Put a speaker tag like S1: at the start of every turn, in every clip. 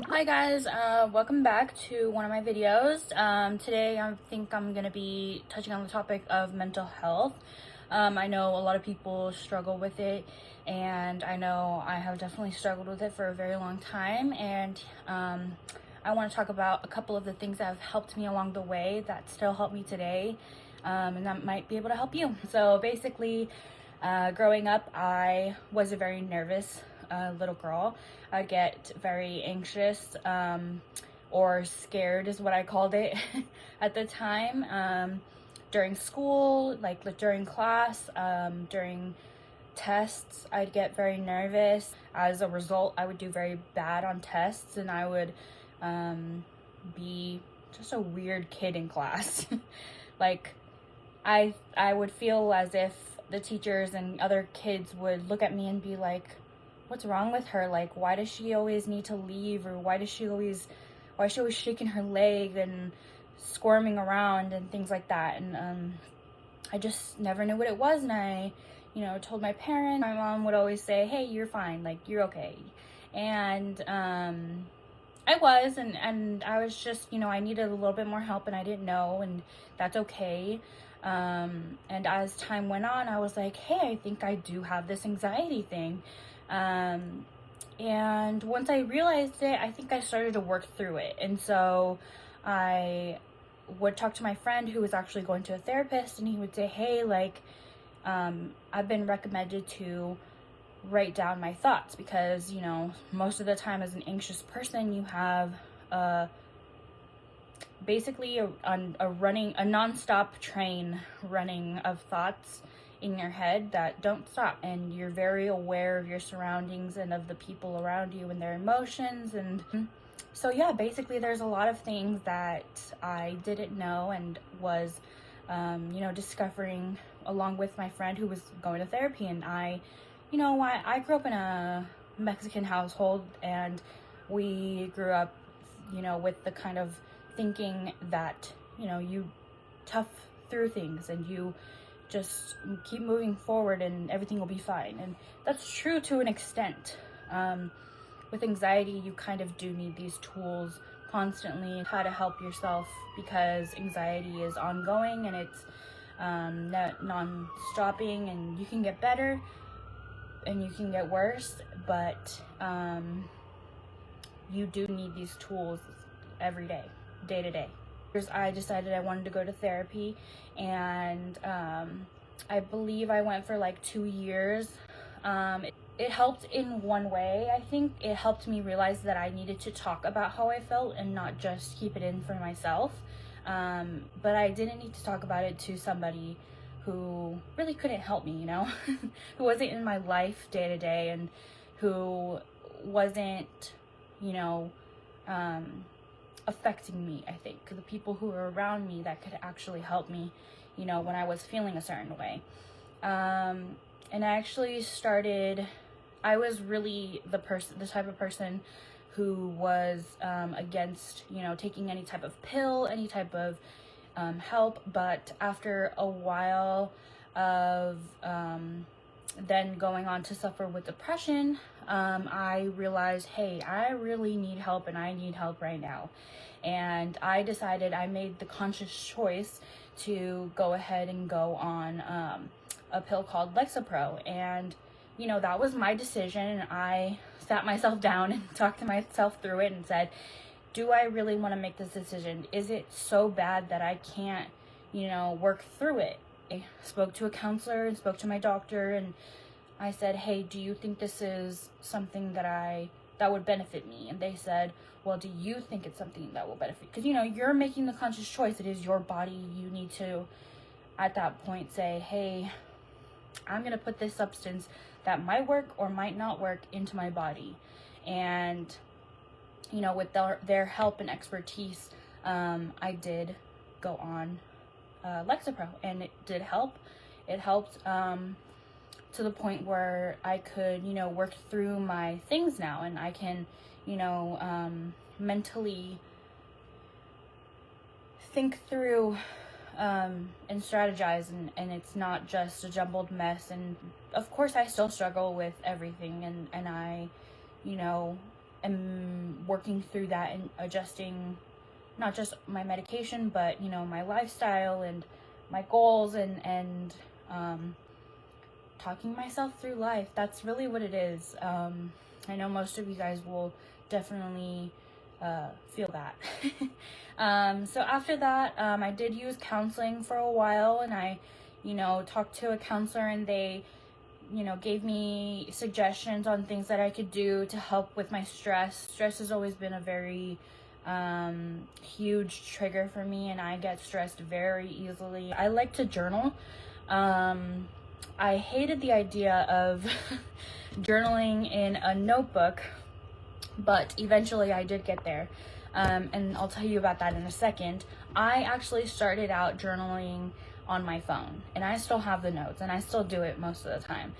S1: Hi guys, welcome back to one of my videos. Today I think I'm gonna be touching on the topic of mental health. I know a lot of people struggle with it, and I know I have definitely struggled with it for a very long time, and I want to talk about a couple of the things that have helped me along the way that still help me today, and that might be able to help you. So basically, growing up, I was a very nervous little girl. I'd get very anxious, or scared is what I called it at the time. During school, like during class, during tests, I'd get very nervous. As a result, I would do very bad on tests, and I would be just a weird kid in class. Like, I would feel as if the teachers and other kids would look at me and be like, what's wrong with her? Like, why does she always need to leave? Or why is she always shaking her leg and squirming around and things like that? And I just never knew what it was. And I, told my parents. My mom would always say, hey, you're fine. Like, you're okay. And I was, and I was just, I needed a little bit more help, and I didn't know, and that's okay. And as time went on, I was like, hey, I think I do have this anxiety thing. And once I realized it, I think I started to work through it. And so I would talk to my friend who was actually going to a therapist, and he would say, hey, like, I've been recommended to write down my thoughts because, most of the time as an anxious person, you have basically a non-stop train running of thoughts in your head that don't stop, and you're very aware of your surroundings and of the people around you and their emotions. And so yeah, basically there's a lot of things that I didn't know and was discovering along with my friend who was going to therapy. And I grew up in a Mexican household, and we grew up with the kind of thinking that you tough through things and you just keep moving forward and everything will be fine. And that's true to an extent. With anxiety, you kind of do need these tools constantly, how to help yourself, because anxiety is ongoing and it's not non-stopping, and you can get better and you can get worse, but you do need these tools every day, day to day. I decided I wanted to go to therapy, and I believe I went for like 2 years. It helped in one way. I think it helped me realize that I needed to talk about how I felt and not just keep it in for myself. But I didn't need to talk about it to somebody who really couldn't help me, who wasn't in my life day to day, and who wasn't, affecting me. I think the people who were around me that could actually help me, when I was feeling a certain way. And I was really the type of person who was against, taking any type of pill, any type of help. But after a while of then going on to suffer with depression, I realized, hey, I really need help, and I need help right now. And I made the conscious choice to go ahead and go on a pill called Lexapro. And, that was my decision. And I sat myself down and talked to myself through it and said, do I really want to make this decision? Is it so bad that I can't, work through it? I spoke to a counselor and spoke to my doctor, and I said, hey, do you think this is something that would benefit me? And they said, well, do you think it's something that will benefit? Because, you're making the conscious choice. It is your body. You need to, at that point, say, hey, I'm going to put this substance that might work or might not work into my body. And, with their help and expertise, I did go on Lexapro, and it did help. It helped to the point where I could, work through my things now, and I can, mentally think through and strategize, and it's not just a jumbled mess. And of course I still struggle with everything, and I, you know, am working through that and adjusting not just my medication, but, you know, my lifestyle and my goals, and talking myself through life. That's really what it is. I know most of you guys will definitely feel that. So after that, I did use counseling for a while, and I, you know, talked to a counselor, and they, you know, gave me suggestions on things that I could do to help with my stress. Stress has always been a very huge trigger for me, and I get stressed very easily. I like to journal. I hated the idea of journaling in a notebook, but eventually I did get there. And I'll tell you about that in a second. I actually started out journaling on my phone, and I still have the notes, and I still do it most of the time.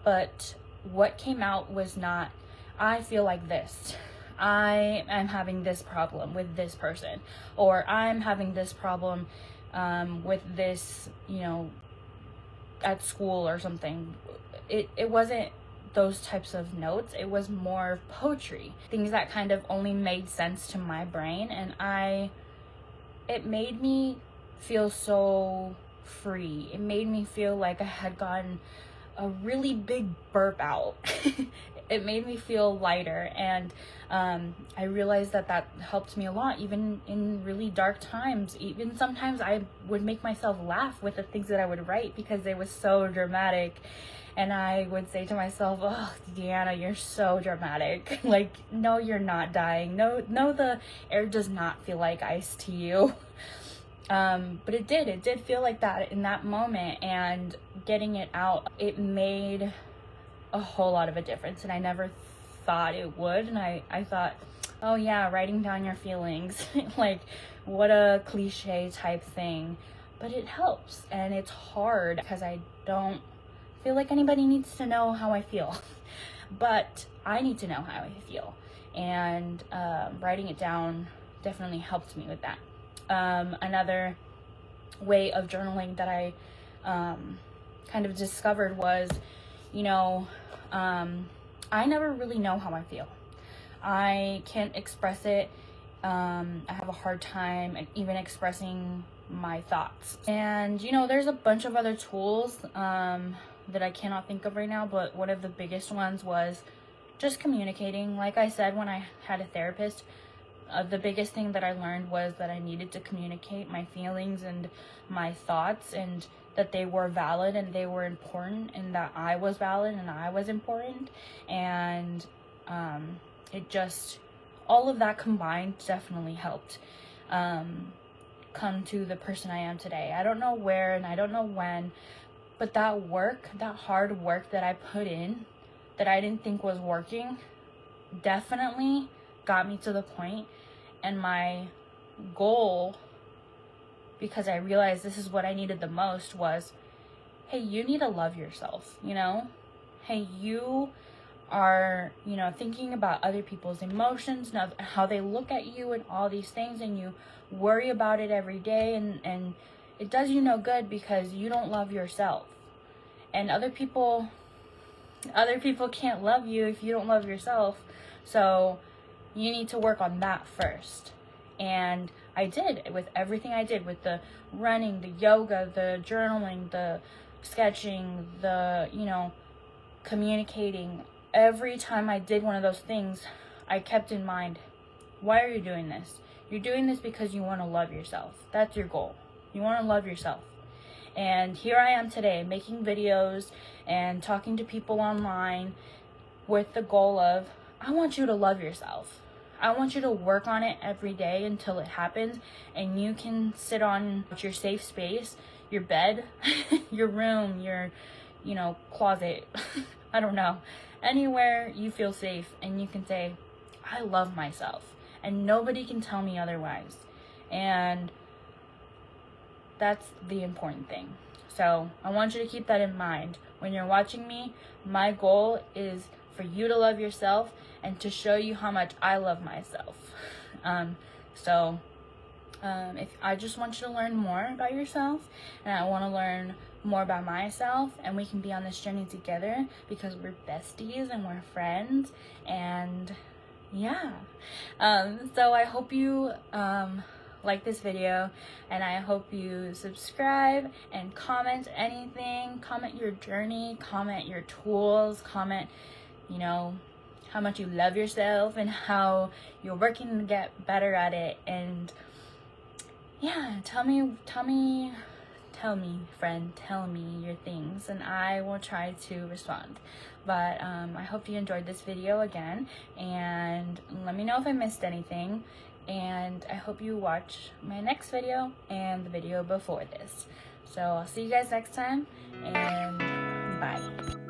S1: But what came out was not, I feel like this. I am having this problem with this person, or I'm having this problem with this, you know, at school or something. It wasn't those types of notes. It was more poetry, things that kind of only made sense to my brain, and it made me feel so free. It made me feel like I had gotten a really big burp out. It made me feel lighter, and I realized that helped me a lot, even in really dark times. Even sometimes I would make myself laugh with the things that I would write because they were so dramatic, and I would say to myself, "Oh, Deanna, you're so dramatic. Like, no, you're not dying. No, the air does not feel like ice to you." But it did feel like that in that moment, and getting it out, it made a whole lot of a difference, and I never thought it would. And I thought, oh yeah, writing down your feelings, like, what a cliche type thing, but it helps. And it's hard because I don't feel like anybody needs to know how I feel, but I need to know how I feel, and writing it down definitely helped me with that. Another way of journaling that I kind of discovered was, you know, I never really know how I feel. I can't express it. I have a hard time even expressing my thoughts. And, you know, there's a bunch of other tools that I cannot think of right now, but one of the biggest ones was just communicating. Like I said, when I had a therapist, the biggest thing that I learned was that I needed to communicate my feelings and my thoughts, and that they were valid and they were important, and that I was valid and I was important. And it just, all of that combined definitely helped come to the person I am today. I don't know where and I don't know when, but that work, that hard work that I put in, that I didn't think was working, definitely got me to the point. And my goal, because I realized this is what I needed the most, was, hey, you need to love yourself, you know? Hey, you are, you know, thinking about other people's emotions, how they look at you and all these things, and you worry about it every day, and it does you no good because you don't love yourself. And other people can't love you if you don't love yourself. So you need to work on that first. And I did, with everything I did, with the running, the yoga, the journaling, the sketching, the, you know, communicating. Every time I did one of those things, I kept in mind, why are you doing this? You're doing this because you want to love yourself. That's your goal. You want to love yourself. And here I am today, making videos and talking to people online with the goal of, I want you to love yourself. I want you to work on it every day until it happens, and you can sit on your safe space, your bed, your room, your, you know, closet, I don't know, anywhere you feel safe, and you can say, I love myself, and nobody can tell me otherwise. And that's the important thing. So I want you to keep that in mind. When you're watching me, my goal is for you to love yourself and to show you how much I love myself. So If I just want you to learn more about yourself, and I want to learn more about myself, and we can be on this journey together because we're besties and we're friends. And yeah, so I hope you like this video, and I hope you subscribe and comment anything. Comment your journey, comment your tools, comment, you know, how much you love yourself and how you're working to get better at it. And yeah, tell me, friend, tell me your things, and I will try to respond. But I hope you enjoyed this video again, and let me know if I missed anything. And I hope you watch my next video and the video before this. So I'll see you guys next time, and bye.